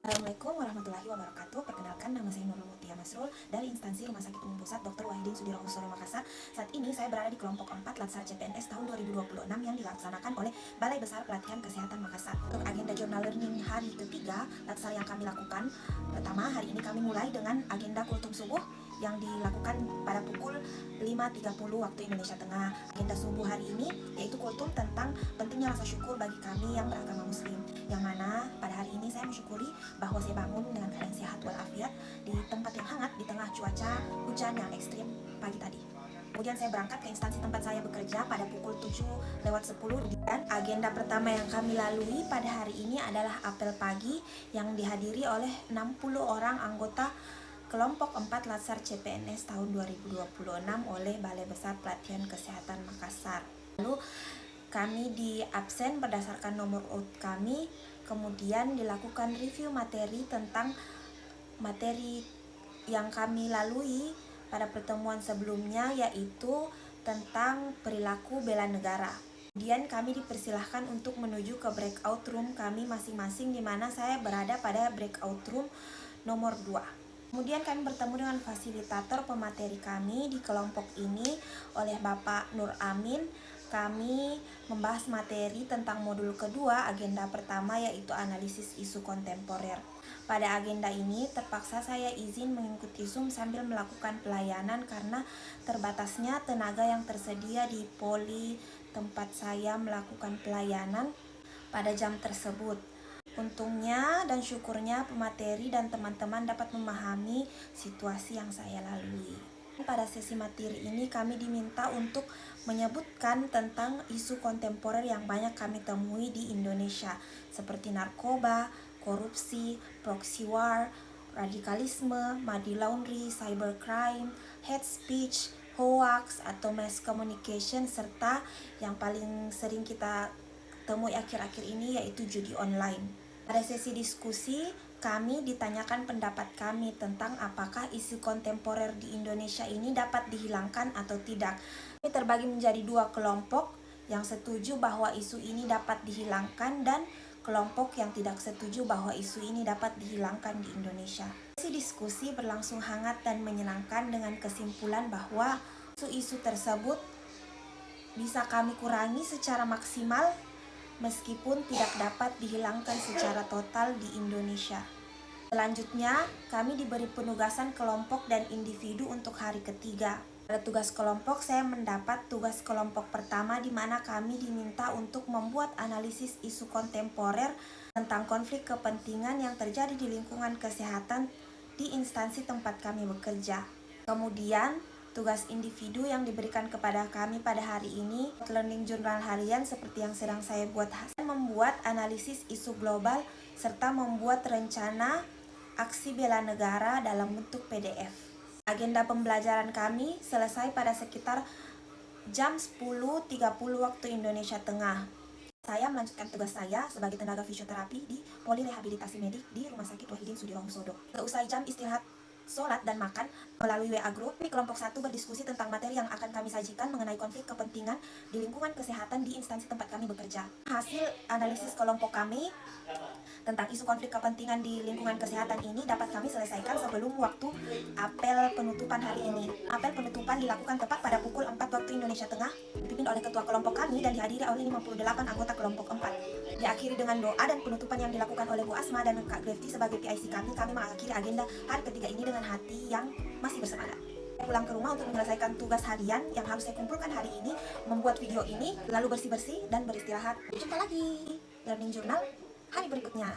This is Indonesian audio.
Assalamualaikum warahmatullahi wabarakatuh. Perkenalkan, nama saya Nurul Mutia Masrul dari instansi Rumah Sakit Umum Pusat Dr. Wahidin Sudirohusodo Makassar. Saat ini saya berada di kelompok 4 Latsar CPNS tahun 2026 yang dilaksanakan oleh Balai Besar Pelatihan Kesehatan Makassar. Untuk agenda journal learning hari ketiga Latsar yang kami lakukan, pertama hari ini kami mulai dengan agenda kultum subuh yang dilakukan pada pukul 5.30 waktu Indonesia Tengah. Agenda subuh hari ini yaitu kultum tentang pentingnya rasa syukur bagi kami yang beragama muslim, yang mana pada hari ini saya mensyukuri bahwa saya bangun dengan keadaan sehat walafiat di tempat yang hangat di tengah cuaca hujan yang ekstrim pagi tadi. Kemudian saya berangkat ke instansi tempat saya bekerja pada pukul 7:10, dan agenda pertama yang kami lalui pada hari ini adalah apel pagi yang dihadiri oleh 60 orang anggota kelompok 4 Latsar CPNS tahun 2026 oleh Balai Besar Pelatihan Kesehatan Makassar. Lalu kami di absen berdasarkan nomor urut kami, kemudian dilakukan review materi tentang materi yang kami lalui pada pertemuan sebelumnya, yaitu tentang perilaku bela negara. Kemudian kami dipersilahkan untuk menuju ke breakout room kami masing-masing, di mana saya berada pada breakout room nomor 2. Kemudian kami bertemu dengan fasilitator pemateri kami di kelompok ini oleh Bapak Nur Amin. Kami membahas materi tentang modul kedua, agenda pertama yaitu analisis isu kontemporer. Pada agenda ini terpaksa saya izin mengikuti Zoom sambil melakukan pelayanan karena terbatasnya tenaga yang tersedia di poli tempat saya melakukan pelayanan pada jam tersebut. Untungnya dan syukurnya pemateri dan teman-teman dapat memahami situasi yang saya lalui. Pada sesi materi ini kami diminta untuk menyebutkan tentang isu kontemporer yang banyak kami temui di Indonesia, seperti narkoba, korupsi, proxy war, radikalisme, money laundry, cybercrime, hate speech, hoax atau mass communication, serta yang paling sering kita temui akhir-akhir ini yaitu judi online. Pada sesi diskusi, kami ditanyakan pendapat kami tentang apakah isu kontemporer di Indonesia ini dapat dihilangkan atau tidak. Kami terbagi menjadi dua kelompok, yang setuju bahwa isu ini dapat dihilangkan dan kelompok yang tidak setuju bahwa isu ini dapat dihilangkan di Indonesia. Sesi diskusi berlangsung hangat dan menyenangkan dengan kesimpulan bahwa isu-isu tersebut bisa kami kurangi secara maksimal meskipun tidak dapat dihilangkan secara total di Indonesia. Selanjutnya, kami diberi penugasan kelompok dan individu untuk hari ketiga. Pada tugas kelompok, saya mendapat tugas kelompok pertama, di mana kami diminta untuk membuat analisis isu kontemporer tentang konflik kepentingan yang terjadi di lingkungan kesehatan di instansi tempat kami bekerja. Kemudian, tugas individu yang diberikan kepada kami pada hari ini, learning journal harian seperti yang sedang saya buat, membuat analisis isu global serta membuat rencana aksi bela negara dalam bentuk PDF. Agenda pembelajaran kami selesai pada sekitar jam 10.30 waktu Indonesia Tengah. Saya melanjutkan tugas saya sebagai tenaga fisioterapi di Poli Rehabilitasi Medik di Rumah Sakit Wahidin Sudirohusodo. Seusai jam istirahat sholat dan makan, melalui WA Group, kelompok 1 berdiskusi tentang materi yang akan kami sajikan mengenai konflik kepentingan di lingkungan kesehatan di instansi tempat kami bekerja. Hasil analisis kelompok kami tentang isu konflik kepentingan di lingkungan kesehatan ini dapat kami selesaikan sebelum waktu apel penutupan hari ini. Apel penutupan dilakukan tepat pada pukul 4 waktu Indonesia Tengah, dipimpin oleh ketua kelompok kami dan dihadiri oleh 58 anggota kelompok 4. Diakhiri dengan doa dan penutupan yang dilakukan oleh Bu Asma dan Kak Grefti sebagai PIC kami mengakhiri agenda hari ketiga ini dengan hati yang masih bersemangat. Saya pulang ke rumah untuk menyelesaikan tugas harian yang harus saya kumpulkan hari ini, membuat video ini, lalu bersih-bersih dan beristirahat. Jumpa lagi learning journal hari berikutnya.